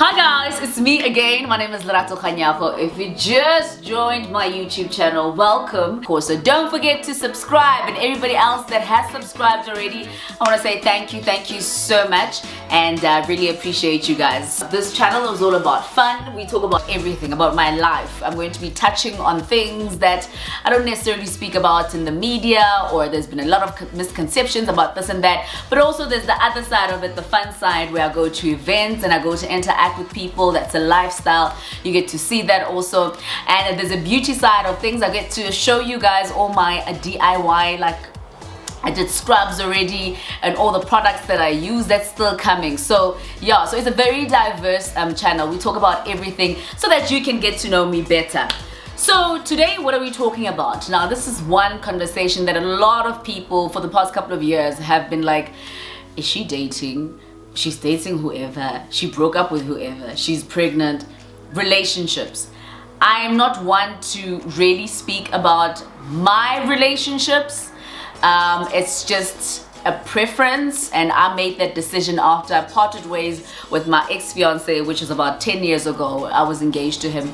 Hi guys, it's me again. My name is Lerato Khanyago. If you just joined my YouTube channel, welcome. Of course, so don't forget to subscribe, and everybody else that has subscribed already, I want to say thank you so much, and I really appreciate you guys. This channel is all about fun. We talk about everything about my life. I'm going to be touching on things that I don't necessarily speak about in the media, or there's been a lot of misconceptions about this and that, but also there's the other side of it, the fun side, where I go to events and I go to interact with people. That's a lifestyle. You get to see that also. And there's a beauty side of things. I get to show you guys all my DIY, like I did scrubs already, and all the products that I use that's still coming. So yeah, so it's a very diverse channel. We talk about everything so that you can get to know me better. So today, what are we talking about? Now, this is one conversation that a lot of people for the past couple of years have been like, is she dating? She's dating whoever, she broke up with whoever, she's pregnant. Relationships. I am not one to really speak about my relationships. It's just a preference, and I made that decision after I parted ways with my ex-fiance, which is about 10 years ago. I was engaged to him.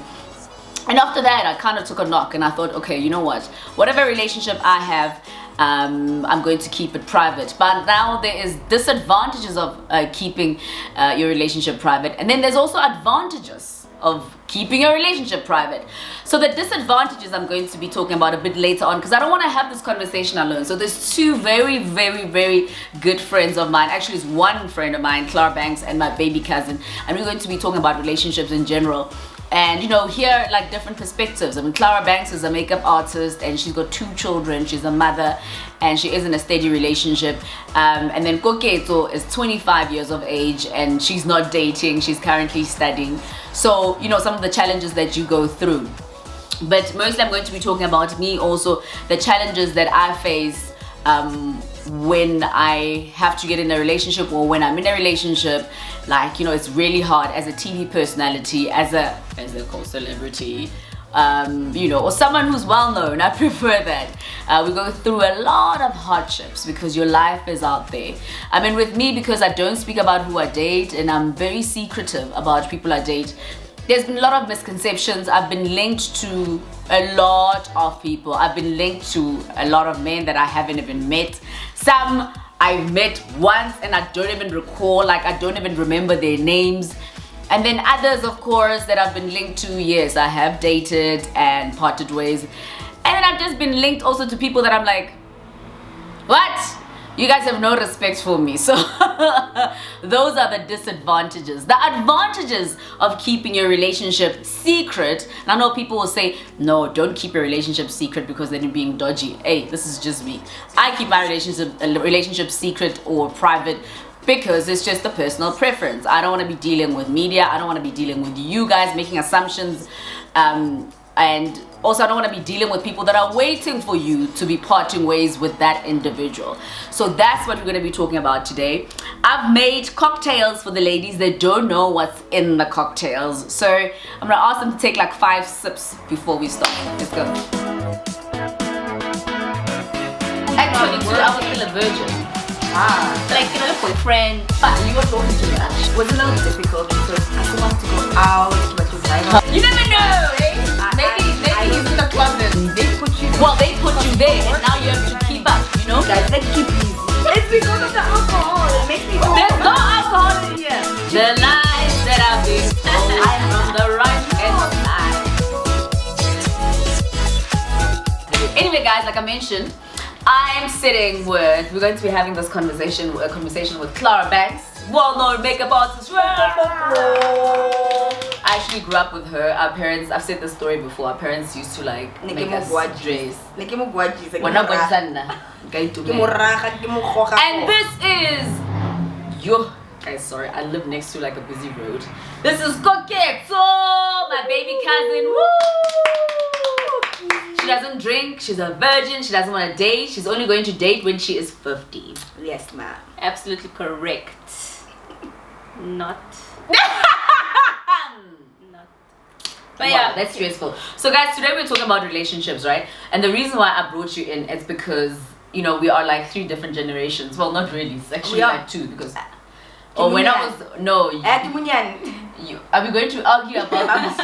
And after that, I kind of took a knock and I thought, okay, you know what? Whatever relationship I have, I'm going to keep it private. But now there is disadvantages of keeping your relationship private, and then there's also advantages of keeping your relationship private. So the disadvantages I'm going to be talking about a bit later on, because I don't want to have this conversation alone. So there's two very good friends of mine. Actually, it's one friend of mine, Clara Banks, and my baby cousin, and we're going to be talking about relationships in general. And you know, here like different perspectives. I mean, Clara Banks is a makeup artist and she's got 2 children, she's a mother, and she is in a steady relationship. And then Koketo is 25 years of age and she's not dating, she's currently studying. So you know, some of the challenges that you go through, but mostly I'm going to be talking about me, also the challenges that I face when I have to get in a relationship, or when I'm in a relationship. Like, you know, it's really hard as a TV personality, as a celebrity, you know, or someone who's well known. I prefer that. We go through a lot of hardships because your life is out there. I mean, with me, because I don't speak about who I date and I'm very secretive about people I date, there's been a lot of misconceptions. I've been linked to a lot of people. I've been linked to a lot of men that I haven't even met. Some I've met once and I don't even recall, like I don't even remember their names. And then others, of course, that I've been linked to, yes, I have dated and parted ways. And then I've just been linked also to people that I'm like, what? You guys have no respect for me. So those are the disadvantages. The advantages of keeping your relationship secret. And I know people will say, no, don't keep your relationship secret because then you're being dodgy. Hey, this is just me. I keep my relationship secret or private because it's just a personal preference. I don't want to be dealing with media. I don't want to be dealing with you guys making assumptions. And also, I don't want to be dealing with people that are waiting for you to be parting ways with that individual. So that's what we're going to be talking about today. I've made cocktails for the ladies that don't know what's in the cocktails. So I'm going to ask them to take like 5 sips before we start. Let's go. Actually, too, I was still a virgin. Like, you know, boyfriend. But you were talking too much. It was a little difficult because I still want to go out, but you never know, eh? Maybe he's in the closet. They put you there. Well, they put you there, and now you have to keep up, you know? Guys, let's keep easy. It's because of the alcohol. It makes me go. There's no alcohol in here. The lies that I've been told, I'm on the right hand side. Anyway, guys, like I mentioned, I'm sitting with, we're going to be having this conversation with Clara Banks, well-known makeup artist. I actually grew up with her. Our parents, I've said this story before, our parents used to like make us dress. And this is yo guys, sorry, I live next to like a busy road. This is Koketo, my baby cousin. Woo! She doesn't drink, she's a virgin, she doesn't want to date, she's only going to date when she is 50. Yes, ma'am. Absolutely correct. Not. But yeah, that's stressful. So guys, today we're talking about relationships, right? And the reason why I brought you in is because, you know, we are like 3 different generations. Well, not really, it's actually like 2, because or when I was Are we going to argue about this?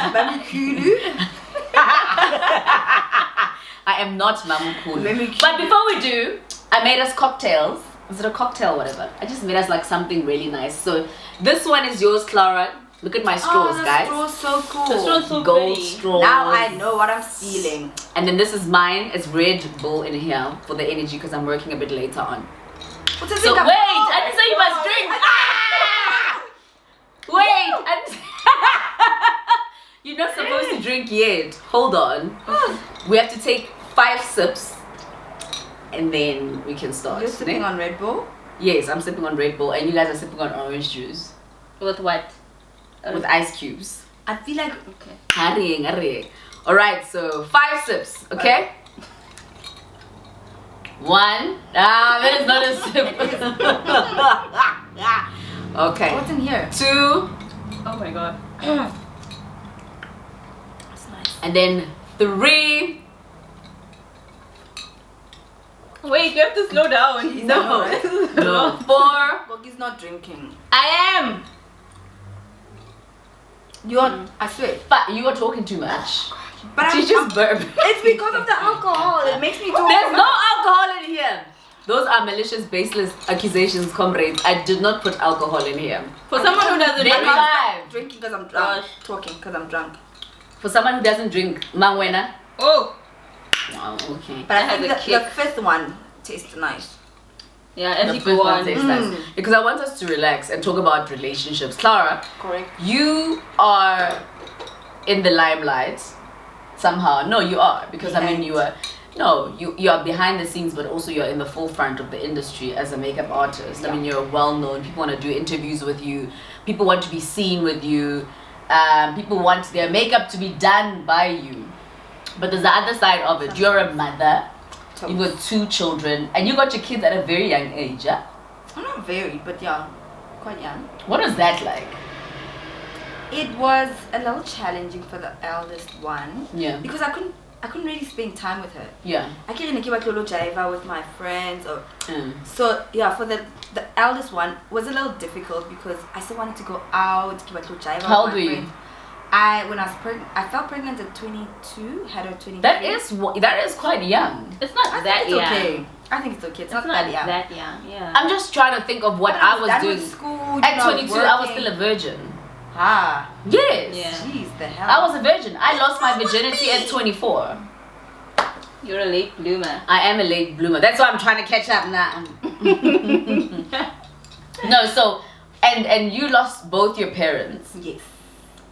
I am not Mamukulu. But before we do, I made us cocktails. Is it a cocktail or whatever? I just made us like something really nice. So this one is yours, Clara. Look at my straws, guys. The straw's so cool. The straw's so Gold pretty. straws. Now I know what I'm stealing. And then this is mine. It's Red Bull in here for the energy because I'm working a bit later on. What does So it wait, come- I didn't say you must drink. Ah! Wait, you're not supposed to drink yet. Hold on. We have to take 5 sips and then we can start. You're sipping on Red Bull? Yes, I'm sipping on Red Bull and you guys are sipping on orange juice With what? with ice cubes. I feel like Okay. Hurry. Alright, so 5 sips, okay? 1. That is not a sip. Okay. what's in here? 2. Oh my god. That's nice. And then 3. Wait, you have to slow down. Jeez, I know, right? No. 4. Gogi's not drinking. I am. You're, I swear. But you are talking too much. But She just burp. it's because of the alcohol. It makes me talk. There's no alcohol in here. Those are malicious, baseless accusations, comrades. I did not put alcohol in here. For someone who doesn't Then drink. five. Drinking because I'm drunk. Gosh. Talking because I'm drunk. For someone who doesn't drink, Mangwena. Oh. Oh, okay. But I That has think a the kick. fifth one tastes nice. Yeah, as The you fifth go one on. tastes nice. Because I want us to relax and talk about relationships. Clara, Correct. you are in the limelight somehow. No, you are, because I mean you are. No, you are behind the scenes, but also you're in the forefront of the industry as a makeup artist. Yeah. I mean, you're well known. People want to do interviews with you. People want to be seen with you. People want their makeup to be done by you. But there's the other side of it. You're a mother. You've got 2 children, and you got your kids at a very young age. Yeah? I'm not very, but yeah, quite young. What was that like? It was a little challenging for the eldest one Yeah. because I couldn't really spend time with her. Yeah. I can't keep like Lolo Jaiva with my friends or Mm. so yeah. For the eldest one was a little difficult because I still wanted to go out, keep like Lolo Jaiva. How old with my were you? friends. When I was pregnant, I felt pregnant at 22. Had her 23. That is quite young. It's not I that think it's young. okay. I think it's okay. It's, It's not that young. that young. Yeah. I'm just trying to think of what I was done doing. with school. At 22, I was still a virgin. Ah, Yes. Yeah. jeez, the hell. I was a virgin. I lost my virginity at 24. You're a late bloomer. I am a late bloomer. That's why I'm trying to catch up now. No, so and you lost both your parents. Yes.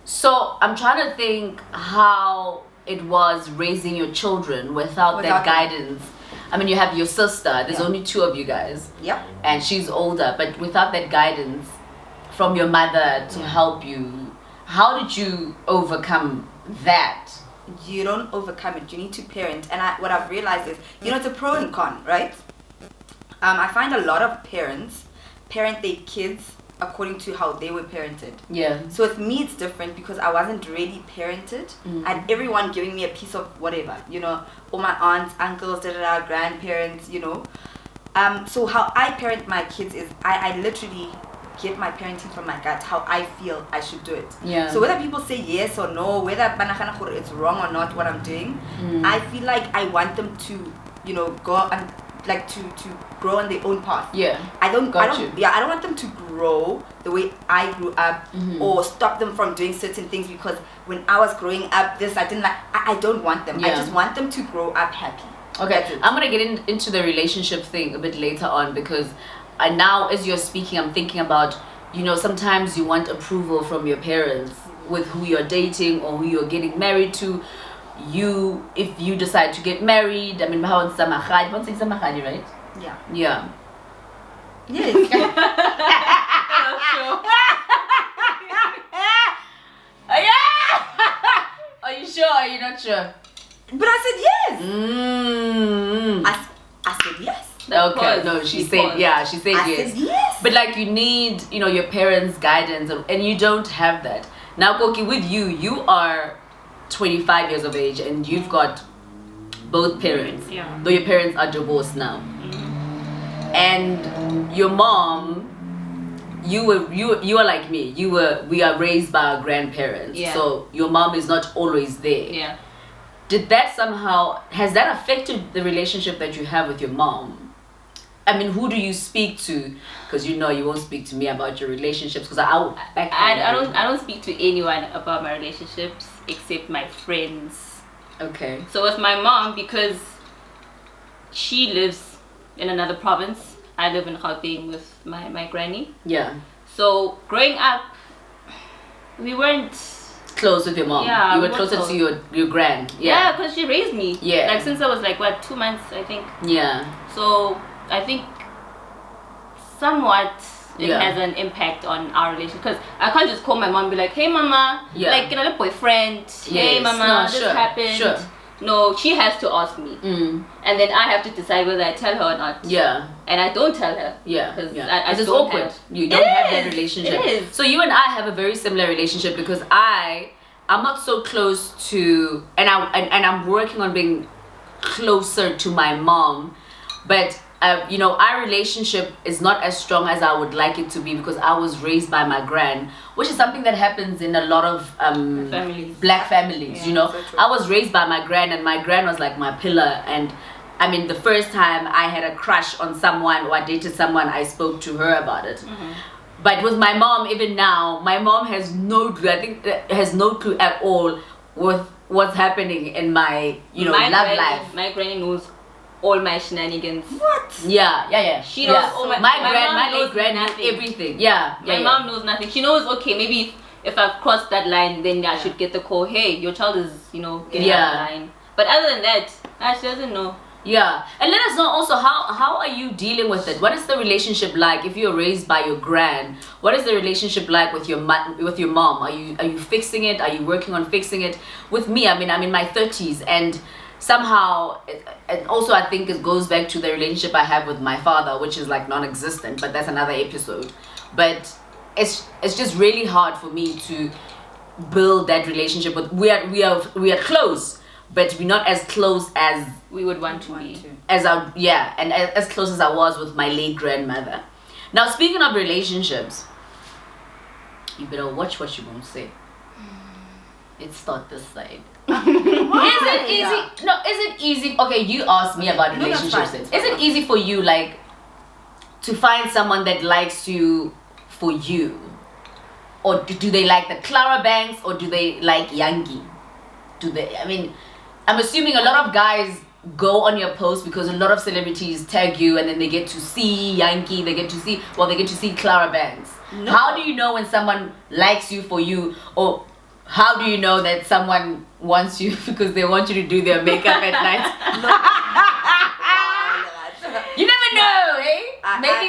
So I'm trying to think how it was raising your children without that Without them. guidance. I mean, you have your sister. There's Yeah. only 2 of you guys, Yep. and she's older. But without that guidance from your mother to help you, how did you overcome that? You don't overcome it. You need to parent. And what I've realized is, it's a pro and con, right? I find a lot of parents parent their kids according to how they were parented. Yeah. So with me, it's different because I wasn't really parented. I had everyone giving me a piece of whatever, all my aunts, uncles, grandparents, So how I parent my kids is I literally get my parenting from my gut, how I feel I should do it. Yeah. So whether people say yes or no, whether it's wrong or not what I'm doing, I feel like I want them to, go and like to grow on their own path. Yeah. I don't Got you. I don't want them to grow the way I grew up or stop them from doing certain things because when I was growing up I didn't like I don't want them. I Yeah. just want them to grow up happy. Okay, That's it. I'm gonna get into the relationship thing a bit later on because now as you're speaking, I'm thinking about, sometimes you want approval from your parents with who you're dating or who you're getting married to. If you decide to get married, I mean, right? Yeah. Yeah. Yes. Are you sure? Are you not sure? But I said yes. I said yes. Okay, no, she said I yes. said yes. But like you need, your parents' guidance and you don't have that. Now, Koki, with you are 25 years of age and you've got both parents. Yeah. Though your parents are divorced now. And your mom you are like me. We are raised by our grandparents. Yeah. So your mom is not always there. Yeah. Has that affected the relationship that you have with your mom? I mean, who do you speak to? Because you won't speak to me about your relationships. Because I don't speak to anyone about my relationships except my friends. Okay. So with my mom, because she lives in another province, I live in Gauteng with my granny. Yeah. So growing up, we weren't close with your mom. Yeah, you were we were closer close. to your grand. Yeah, because she raised me. Yeah. Like since I was like 2 months, I think. Yeah. So I think somewhat it Yeah. has an impact on our relationship, because I can't just call my mom and be like, hey mama, Yeah. like get a boyfriend. Hey Yes. mama, No, this sure, happened. sure. No, she has to ask me, and then I have to decide whether I tell her or not. Yeah. And I don't tell her. Yeah, Because yeah. I It's don't awkward. have- You don't It have that is, relationship. it is. So you and I have a very similar relationship because I'm not so close to, and I'm working on being closer to my mom, but our relationship is not as strong as I would like it to be because I was raised by my gran, which is something that happens in a lot of Families. black families. Yeah, so true. I was raised by my gran, and my gran was like my pillar. And I mean, the first time I had a crush on someone or I dated someone, I spoke to her about it. But with my mom, even now, my mom has no clue. I think has no clue at all with what's happening in my My love granny, life. My granny knows all my shenanigans. What? Yeah. She knows all my my mom knows late grand knows nothing. everything. Yeah. My mom knows nothing. She knows, okay, maybe if I've crossed that line, then I should get the call. Hey, your child is, getting Yeah. out of line. But other than that, she doesn't know. Yeah, and let us know also how are you dealing with it? What is the relationship like if you're raised by your gran? What is the relationship like with your mom? Are you fixing it? Are you working on fixing it? With me, I mean, I'm in my 30s, and somehow, and also I think it goes back to the relationship I have with my father, which is like non-existent. But that's another episode. But it's just really hard for me to build that relationship with. We are close, but we're not as close as We would want to be. and as close as I was with my late grandmother. Now, speaking of relationships, you better watch what you won't say. It's not this side. Is it easy? No, is it easy? Okay, you asked me about No, that's relationships. fine. Is it easy for you, like, to find someone that likes you for you? Or do they like the Clara Banks, or do they like Yangi? I mean, I'm assuming a lot of guys go on your post because a lot of celebrities tag you, and then they get to see Yankee, they get to see Clara Banks. No. How do you know when someone likes you for you, or how do you know that someone wants you because they want you to do their makeup at night? You never know, eh? Maybe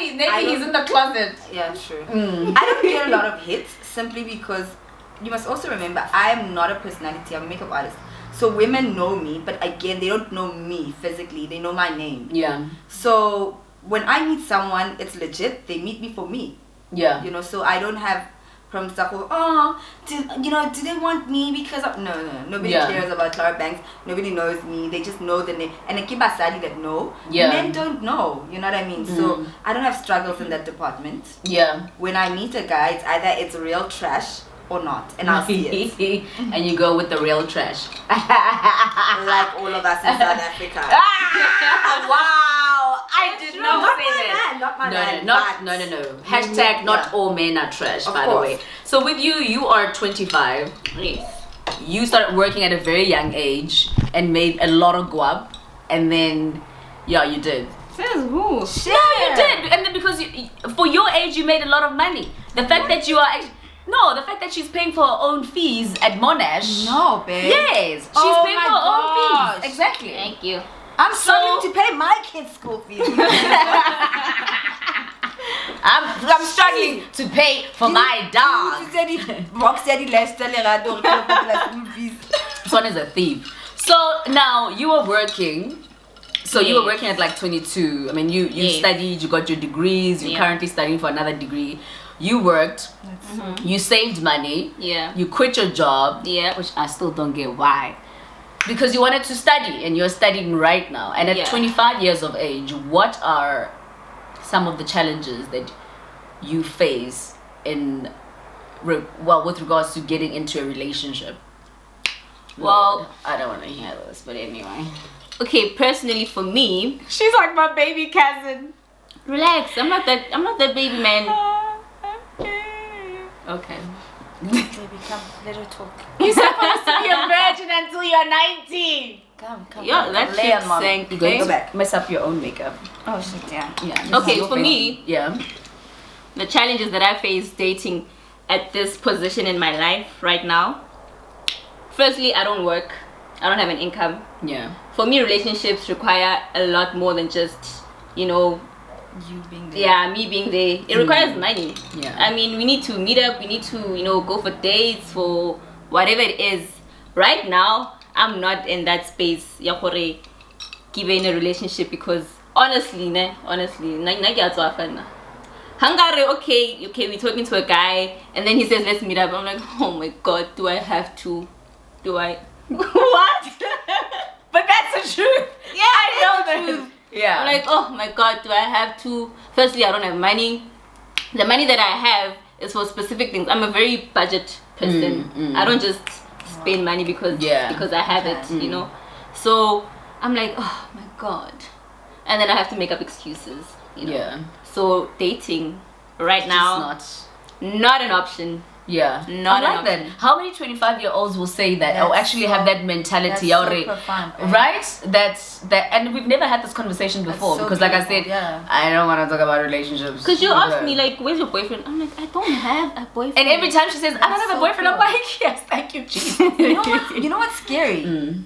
he's in the closet. Yeah, true. I don't get a lot of hits simply because you must also remember I am not a personality. I'm a makeup artist. So women know me, but again, they don't know me physically. They know my name. Yeah. So when I meet someone, it's legit. They meet me for me. Yeah. So I don't have from Sako, do they want me because of... No. Nobody Yeah. cares about Clara Banks. Nobody knows me. They just know the name. And I keep Asali that know. Yeah. Men don't know. You know what I mean? So I don't have struggles in that department. Yeah. When I meet a guy, it's either it's real trash or not. And I'll see it. And you go with the real trash. Like all of us in South Africa. Wow! I did not Not say my that. man, not my man. No. Hashtag not Yeah. all men are trash, Of by the course. way. So with you are 25. Yes. You started working at a very young age and made a lot of guap. And then, yeah, you did. Says who? Shit. No, you did. And then because for your age, you made a lot of money. The fact that you are... No, the fact that she's paying for her own fees at Monash. No, babe. Yes, she's Oh paying my for her own gosh. fees. Exactly. Thank you. I'm struggling to pay my kids' school fees. I'm struggling to pay for my dog. This one is a thief. So now you were working. So you were working at like 22. I mean, you Yes. studied, you got your degrees. You're Yeah. currently studying for another degree. You worked. You saved money. Yeah. You quit your job. Yeah. Which I still don't get why. Because you wanted to study, and you're studying right now. And at Yeah. 25 years of age, what are some of the challenges that you face with regards to getting into a relationship? Well, Lord, I don't want to hear this, but anyway. Okay, personally for me, She's like my baby cousin. relax. I'm not that baby man. Okay. Baby, come, let her talk. You're supposed to be a virgin until you're 19. Come. Yeah, that lay on shit mom. sank. You're going okay? to back. mess up your own makeup. Oh shit, yeah. Yeah. this Okay, is your for face. me- Yeah. The challenges that I face dating at this position in my life right now. Firstly, I don't work. I don't have an income. Yeah. For me, relationships require a lot more than just, You being there. yeah, me being there. It requires money. Yeah. I mean, we need to meet up. We need to, go for dates, for whatever it is. Right now, I'm not in that space. Ya gore give in a relationship because honestly, Hungary, okay, we're talking to a guy, and then he says, let's meet up. I'm like, oh my god, do I have to? Do I? What? But that's the truth. Yeah, I know the truth. Yeah. I'm like, oh my god, do I have to? Firstly, I don't have money. The money that I have is for specific things. I'm a very budget person. I don't just spend money because I have it, So I'm like, oh my god. And then I have to make up excuses, Yeah. So dating right now, Just not an option. Yeah. Not I an like that. option. How many 25-year-olds will say that or That's actually so- have that mentality? That's so already? profound, right? Right? That's that, and we've never had this conversation before so because, like I beautiful, said, yeah. I don't want to talk about relationships. Because you with asked her. me, like, where's your boyfriend? I'm like, I don't have a boyfriend. And every time she says, I don't have a so boyfriend, I'm cool. like, yes, thank you, Jesus. You know what's scary?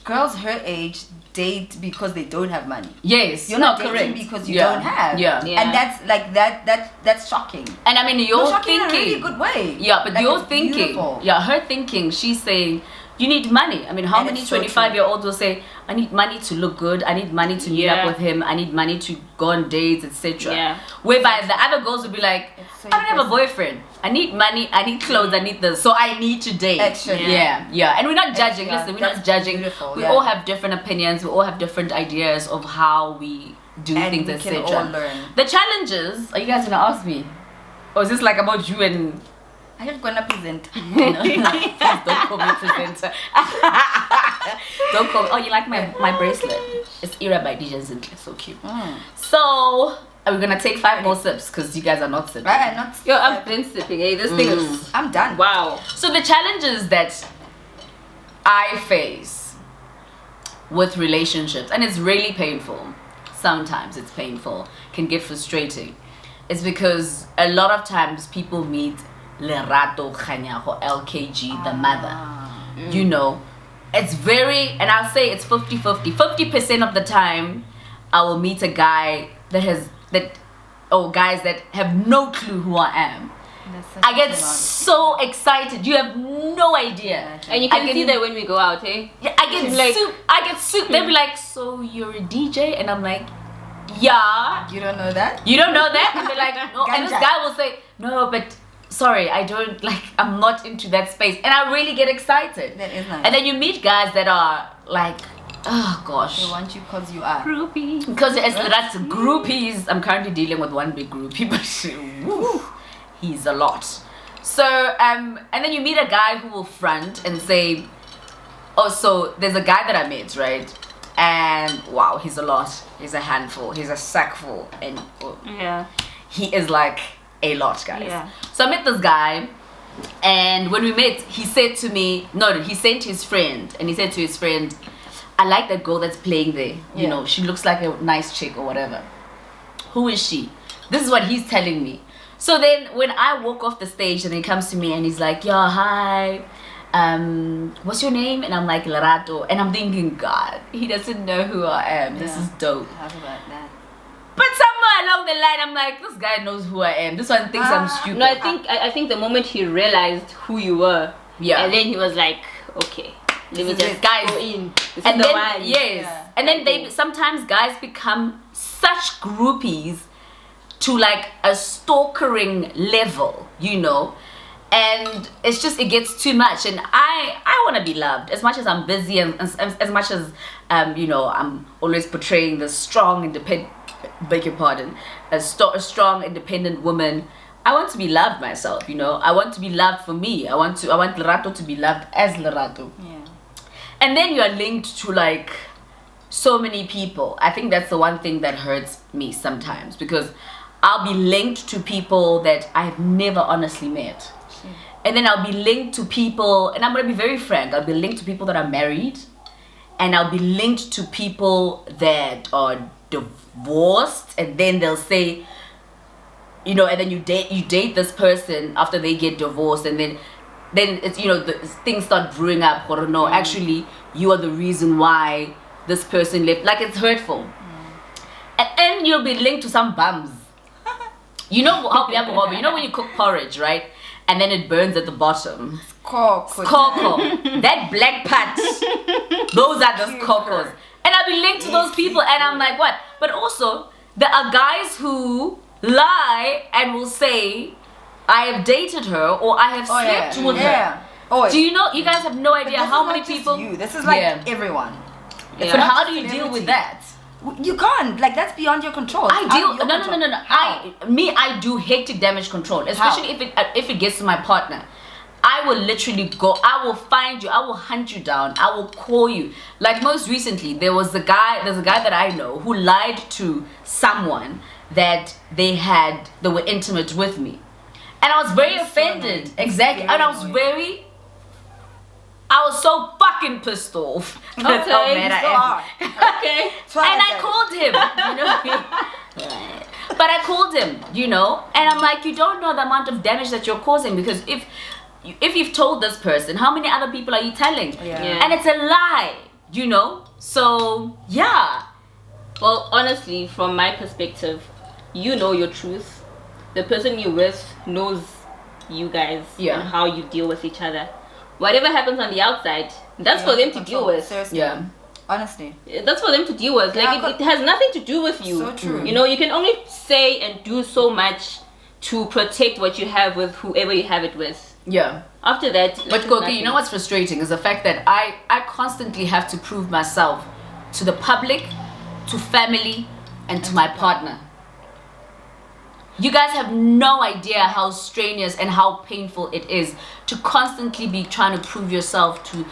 Girls her age date because they don't have money. Yes, You're not not dating correct because you Yeah. don't have. Yeah. Yeah. And that's like that's shocking. And I mean, you're But shocking in a thinking, really good way. yeah, but Like, you're it's thinking, beautiful. yeah, her thinking, she's saying, you need money. I mean, how And many it's so 25-year-olds will say, I need money to look good, I need money to meet Yeah. up with him, I need money to go on dates, etc. Yeah. Whereby the other girls will be like, It's so I don't have a impressive. boyfriend, I need money, I need clothes, I need this, so I need to date. Actually. Yeah. And we're not judging, Yeah, listen, we're not that's judging. beautiful, We yeah. all have different opinions, we all have different ideas of how we do And things, we can etc. all learn. The challenges, are you guys gonna ask me? Or is this like about you and I just gonna present. Please don't call me presenter. Don't call me. Oh, you like my bracelet? It's Era by DJ Zintle. So cute. So, are we gonna take 5 more sips? Because you guys are not sipping. Right, not. Yo, I've been sipping. Hey, this thing is I'm done. wow. So, the challenges that I face with relationships, and it's really painful. Sometimes it's painful, can get frustrating. It's because a lot of times people meet Lerato Khanyago, LKG, the mother. You know, it's very, and I'll say it's 50-50. 50% of the time, I will meet a guy guys that have no clue who I am. I get so excited. You have no idea. And you can see that when we go out, hey? Yeah, I get soup. They'll be like, so you're a DJ? And I'm like, yeah. You don't know that? You don't know that? And they're like, no. And this Ganja. guy will say, no, but sorry, I don't, like, I'm not into that space. And I really get excited. That is nice. And then you meet guys that are like, oh gosh. They want you because you are. Groupie. Because that's groupies. I'm currently dealing with one big groupie, but woo, he's a lot. So, and then you meet a guy who will front and say, oh, so there's a guy that I met, right? And wow, he's a lot. He's a handful. He's a sackful. And Yeah. he is like a lot, guys. Yeah. So I met this guy, and when we met, he said to me, he sent his friend, and he said to his friend, I like that girl that's playing there. You Yeah. know, she looks like a nice chick or whatever. Who is she? This is what he's telling me. So then when I walk off the stage and he comes to me and he's like, yeah, hi, what's your name? And I'm like, Lerato. And I'm thinking, God, he doesn't know who I am. This Yeah. is dope. How about that? But somewhere along the line, I'm like, this guy knows who I am. This one thinks I'm stupid. No, I think the moment he realized who you were, Yeah. and then he was like, okay, let me This is just it. go in. This And is the then, one. yes. Yeah. And then sometimes guys become such groupies to like a stalkering level, you know. And it's just, it gets too much. And I want to be loved as much as I'm busy and as much as, you know, I'm always portraying the strong, beg your pardon, a strong, independent woman. I want to be loved myself, you know. I want to be loved for me. I want Lerato to be loved as Lerato. Yeah. And then you are linked to like so many people. I think that's the one thing that hurts me sometimes, because I'll be linked to people that I've never honestly met. And then I'll be linked to people, and I'm going to be very frank, I'll be linked to people that are married, and I'll be linked to people that are divorced, and then they'll say, you know, and then you date this person after they get divorced, and then it's, you know, things start brewing up, or no, actually you are the reason why this person left. Like, it's hurtful. And you'll be linked to some bums. You know how you know when you cook porridge, right? And then it burns at the bottom. Cocoa. That black part. Those are the cocos. And I'll be linked to those people, and I'm like, what? But also, there are guys who lie and will say, I have dated her, or I have slept with her. Oh, do you know? You guys have no idea how many people. This is like everyone. Yeah. But how do you deal with that? You can't. Like, that's beyond your control. No. I do hectic damage control, especially if it gets to my partner. I will literally go. I will find you. I will hunt you down. I will call you. Like, most recently, there's a guy that I know who lied to someone that they were intimate with me, and I was very offended. So exactly, and I was so fucking pissed off. That's how mad I am. Okay. And I called him, you know. But I called him, you know, and I'm like, you don't know the amount of damage that you're causing, because if you've told this person, how many other people are you telling? Yeah. And it's a lie, you know. So yeah. Well, honestly, from my perspective, you know your truth. The person you're with knows you guys and how you deal with each other. Whatever happens on the outside, that's for them to deal with. Seriously. Yeah. Honestly. That's for them to deal with. Like, it has nothing to do with you. So true. You know, you can only say and do so much to protect what you have with whoever you have it with. Yeah. After that, but Koki, you know what's frustrating is the fact that I constantly have to prove myself to the public, to family, and to my partner. You guys have no idea how strenuous and how painful it is to constantly be trying to prove yourself to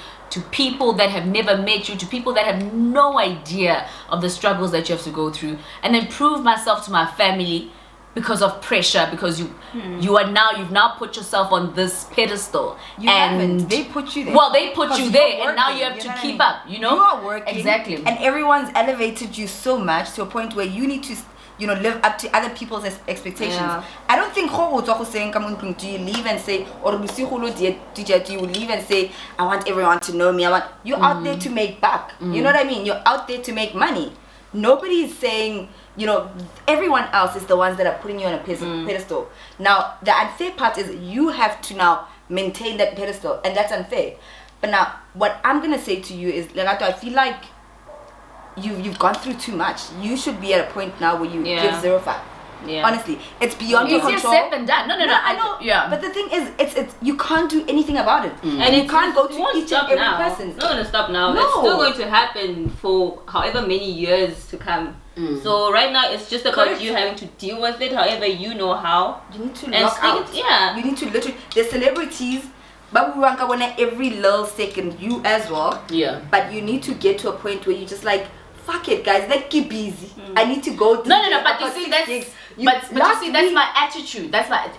people that have never met you, to people that have no idea of the struggles that you have to go through, and then prove myself to my family because of pressure, because you've now put yourself on this pedestal. They put you there. Well, they put you there, and now you have to keep up, you know? You are working. Exactly. And everyone's elevated you so much to a point where you need to, you know, live up to other people's expectations. Yeah. I don't think do you leave and say, or do you leave and say, I want everyone to know me. You're out there to make back. You know what I mean? You're out there to make money. Nobody is saying, you know, everyone else is the ones that are putting you on a pedestal. Now, the unfair part is you have to now maintain that pedestal, and that's unfair. But now, what I'm going to say to you is, Legato, I feel like you've gone through too much. You should be at a point now where you give 0 fuck. Yeah. Honestly, it's beyond your control. Easier said than done. No, I know. Yeah. But the thing is, it's you can't do anything about it, and you can't go to each and every person. It's not gonna stop now. No. It's still going to happen for however many years to come. So right now, it's just about you having to deal with it, however you know how. You need to lock out. You need to literally. The celebrities. But we want to every little second, you as well. Yeah. But you need to get to a point where you just like, fuck it, guys. Let's keep busy. I need to go. No. But you see, that's that's my attitude. That's my.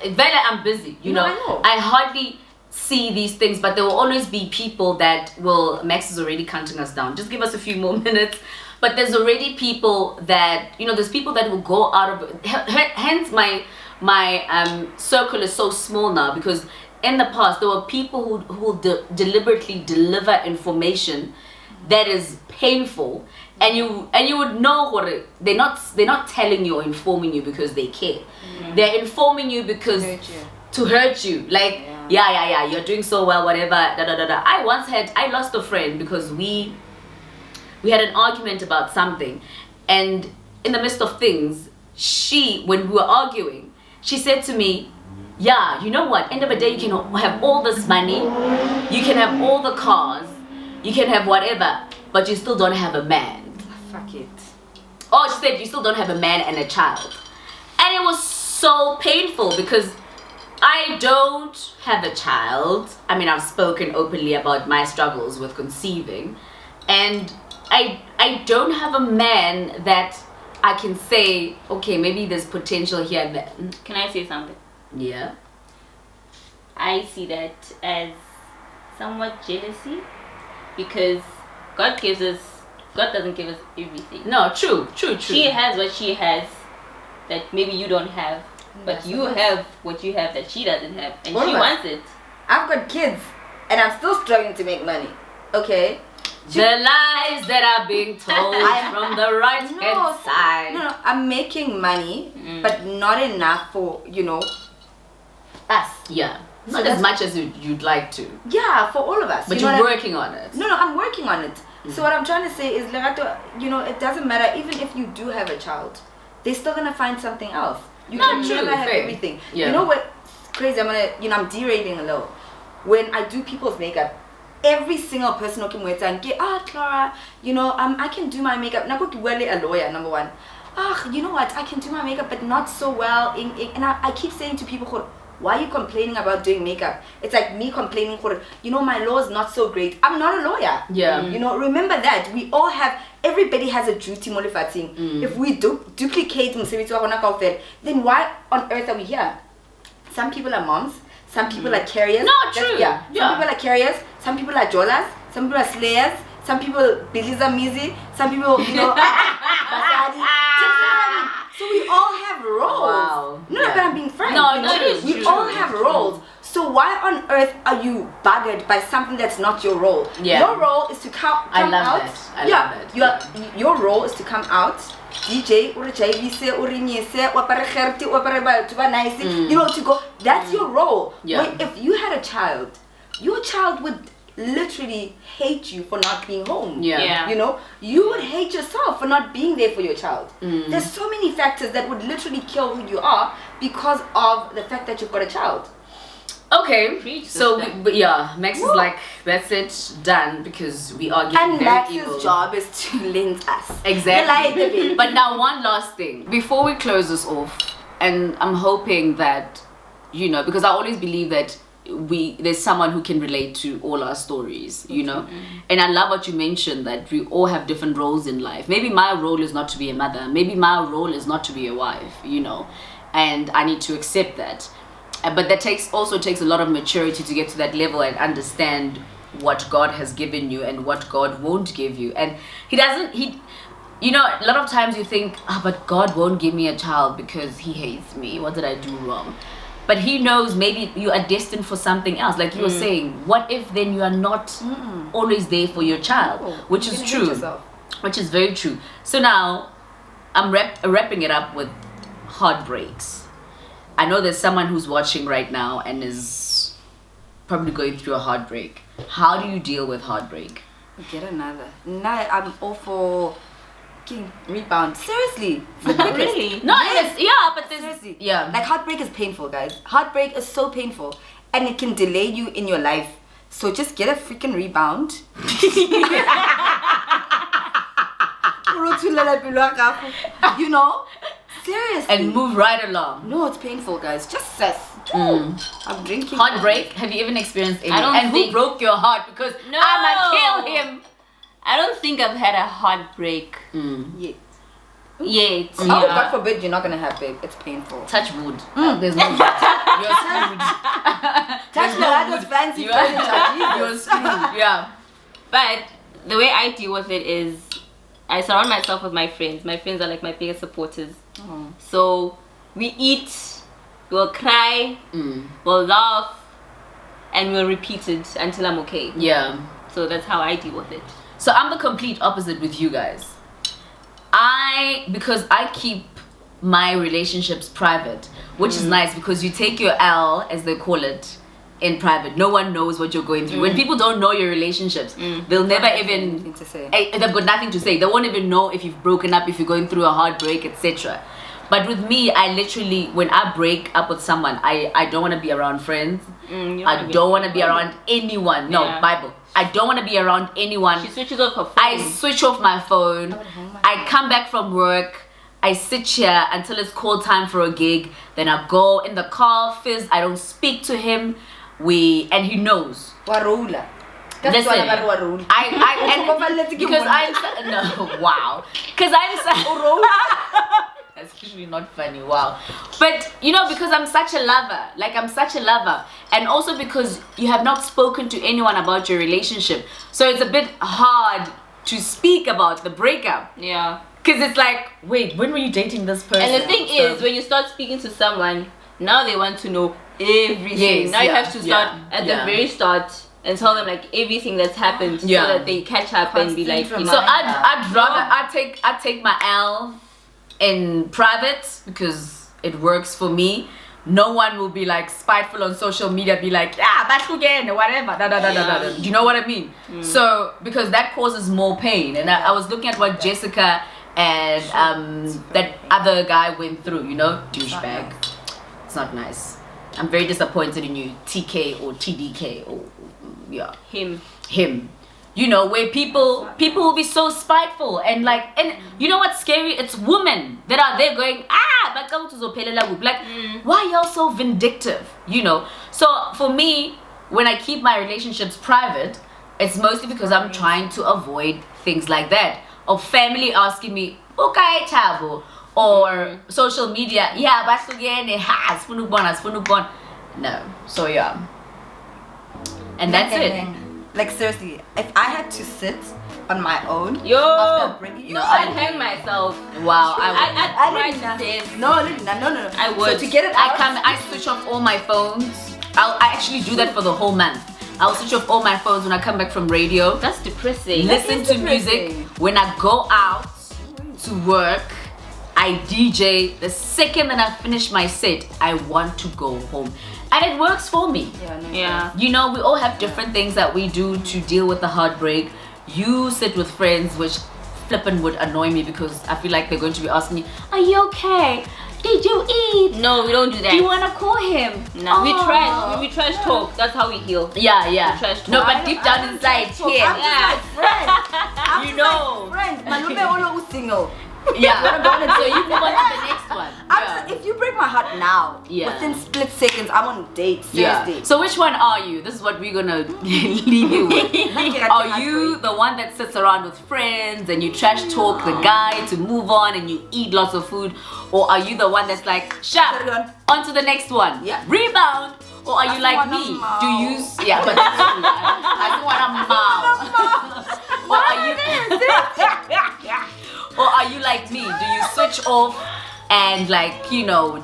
I'm busy. You know. I know. I hardly see these things, but there will always be people that will. Max is already counting us down. Just give us a few more minutes. But there's already people that, you know. There's people that will go out of. Hence, my circle is so small now, because in the past there were people who will deliberately deliver information that is painful. And you would know what they're not telling you or informing you because they care. They're informing you because to hurt you. Like yeah, you're doing so well, whatever. I lost a friend because we had an argument about something, and in the midst of things, when we were arguing, she said to me, yeah, you know what? End of the day, you can have all this money, you can have all the cars, you can have whatever, but you still don't have a man. Fuck it. oh, she said you still don't have a man and a child. And it was so painful because I don't have a child. I mean, I've spoken openly about my struggles with conceiving, and I don't have a man that I can say, okay, maybe there's potential here and there. Can I say something? Yeah. I see that as somewhat jealousy, because God doesn't give us everything. No, true. She has what she has that maybe you don't have, but you have what you have that she doesn't have, and she wants it. I've got kids, and I'm still struggling to make money. Okay. The lies that are being told from the right hand side. No, I'm making money, but not enough for, us. Yeah. Not as much as you'd like to. Yeah, for all of us. But you're working on it. No, I'm working on it. So what I'm trying to say is, Lerato, it doesn't matter. Even if you do have a child, they're still going to find something else. You can never have everything. Yeah. You know what's crazy? I'm derailing a little. When I do people's makeup, every single person who can wait and get, Clara, I can do my makeup. Now, go a lawyer, number one. You know what? I can do my makeup, but not so well. And I keep saying to people, why are you complaining about doing makeup? It's like me complaining, my law is not so great. I'm not a lawyer. Yeah. Remember that. Everybody has a duty, Molifating. If we duplicate, then why on earth are we here? Some people are moms. Some people are carriers. No, true. Some people are carriers. Some people are jolas. Some people are slayers. Some people Biliza Mizi. Some people, Basadi. So we all have roles. Wow. No, but I'm being frank. We all have roles. So why on earth are you buggered by something that's not your role? Yeah. Your role is to come out. I love that. Your role is to come out. DJ to go. That's your role. Yeah. If you had a child, your child would literally hate you for not being home. Yeah. You would hate yourself for not being there for your child. There's so many factors that would literally kill who you are because of the fact that you've got a child. Okay, so Max is like, that's it, done, because we are getting and very Max's evil. job is to lend us. Exactly. But now one last thing before we close this off, and I'm hoping that because I always believe that there's someone who can relate to all our stories, and I love what you mentioned, that we all have different roles in life. Maybe my role is not to be a mother, maybe my role is not to be a wife, and I need to accept that. But that also takes a lot of maturity to get to that level and understand what God has given you and what God won't give you. And a lot of times you think, but God won't give me a child because he hates me. What did I do wrong? But he knows maybe you are destined for something else. Like you were saying, what if then you are not always there for your child? Which is true. Which is very true. So now I'm wrapping it up with heartbreaks. I know there's someone who's watching right now and is probably going through a heartbreak. How do you deal with heartbreak? Get another. Now I'm all for rebound. Seriously. Really? No, but there's... Seriously. Yeah. Like heartbreak is painful, guys. Heartbreak is so painful. And it can delay you in your life. So just get a freaking rebound. Seriously. And move right along. No, it's painful, guys. Just cess. I'm drinking. Heartbreak? Have you even experienced any? I don't think... who broke your heart? Because I'ma kill him. I don't think I've had a heartbreak Yet. yet. Oh, God forbid you're not gonna have, babe. It's painful. Touch wood. There's no wood. You're screwed. Touch the fancy furniture. You're screwed. Yeah. But the way I deal with it is I surround myself with my friends. My friends are like my biggest supporters. So we eat, we'll cry, we'll laugh, and we'll repeat it until I'm okay. Yeah. So that's how I deal with it. So I'm the complete opposite with you guys. Because I keep my relationships private, which is nice because you take your L, as they call it, in private. No one knows what you're going through. When people don't know your relationships, they'll never even to say. They've got nothing to say. They won't even know if you've broken up, if you're going through a heartbreak, etc. But with me, I literally, when I break up with someone, I don't want to be around friends. I don't want to be around anyone. No, Bible. I don't want to be around anyone. She switches off her phone. I switch off my phone. I come back from work. I sit here until it's call time for a gig. Then I go in the car, fizz. I don't speak to him. And he knows. Warula. Listen, because I'm wow. Because that's usually not funny. Wow. But you know, because I'm such a lover. Like I'm such a lover. And also because you have not spoken to anyone about your relationship. So it's a bit hard to speak about the breakup. Yeah. Because it's like, wait, when were you dating this person? And the thing is, when you start speaking to someone, now they want to know everything. Yes, now you have to start at the very start and tell them like everything that's happened so that they catch up and be like, you know. So I'd rather I take my L in private because it works for me. No one will be like spiteful on social media, be like, back again or whatever. Do you know what I mean? So because that causes more pain. And I was looking at what Jessica and that other guy went through, you know, douchebag. It's not nice. I'm very disappointed in you, TK or TDK or him. You know, where people will be so spiteful and you know what's scary? It's women that are there going, like, why y'all so vindictive? You know. So for me, when I keep my relationships private, it's mostly because I'm trying to avoid things like that. Or family asking me, okay, chabo, or social media, but again it has no. So yeah. And that's it. Like seriously, if I had to sit on my own, I'd hang myself. Wow, I would. So to get it out, I switch off all my phones. I actually do that for the whole month. I'll switch off all my phones when I come back from radio. That's depressing. Listen to music. When I go out to work, I DJ. The second that I finish my set, I want to go home. And it works for me. You know, we all have different things that we do to deal with the heartbreak. You sit with friends, which flippin' would annoy me because I feel like they're going to be asking me, are you okay? Did you eat? No, we don't do that. Do you want to call him? No, we trash talk. That's how we heal. Yeah. Trash talk. No, but deep down inside here. I'm just like friend. You know. Friend. Malume olo single. Yeah. So you move on to the next one. If you break my heart now, within split seconds, I'm on a date. Seriously. So which one are you? This is what we're gonna leave you with. Are you the one that sits around with friends and you trash talk the guy to move on and you eat lots of food? Or are you the one that's like, sharp, on to the next one, rebound? Or are you like me? Do you but that's true. I don't want to mouth. Or are you like me? Do you switch off and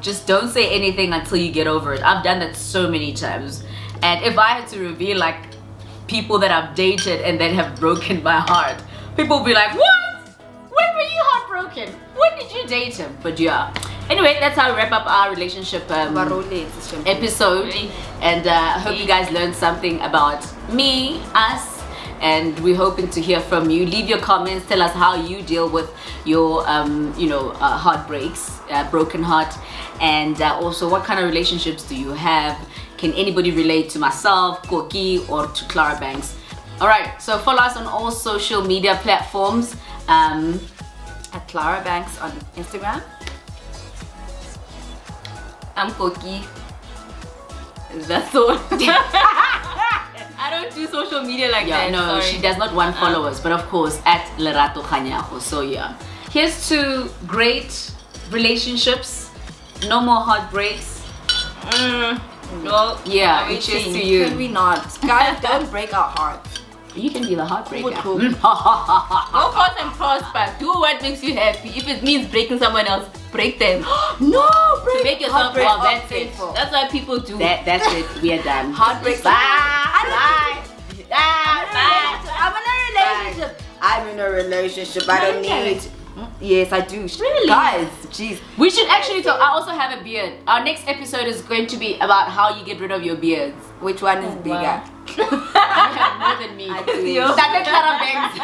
just don't say anything until you get over it? I've done that so many times. And if I had to reveal people that I've dated and that have broken my heart, people will be like, what? When were you heartbroken? When did you date him? But yeah. Anyway, that's how we wrap up our relationship episode. And I hope you guys learned something about me, us, and we're hoping to hear from you. Leave your comments. Tell us how you deal with your heartbreaks, broken heart, and also what kind of relationships do you have. Can anybody relate to myself, Koki, or to Clara Banks? All right, so follow us on all social media platforms. At Clara Banks on Instagram. I'm Koki. That's all. I don't do social media like that. No, sorry. She does not want followers, but of course at Lerato Khanyago. So yeah, here's to great relationships, no more heartbreaks. Well, cheers to you. Can we not, guys? Don't break our hearts. You can be the heartbreaker. Go forth and prosper. Do what makes you happy. If it means breaking someone else, break them. No, break. To make yourself well, that's it. That's why people do. That's it. We are done. Heartbreak. Bye. I'm in a relationship. I don't need. Yes, I do. Really? Guys, jeez. We should actually talk. I also have a beard. Our next episode is going to be about how you get rid of your beards. Which one is bigger? You have more than me. I do. Clara Banks.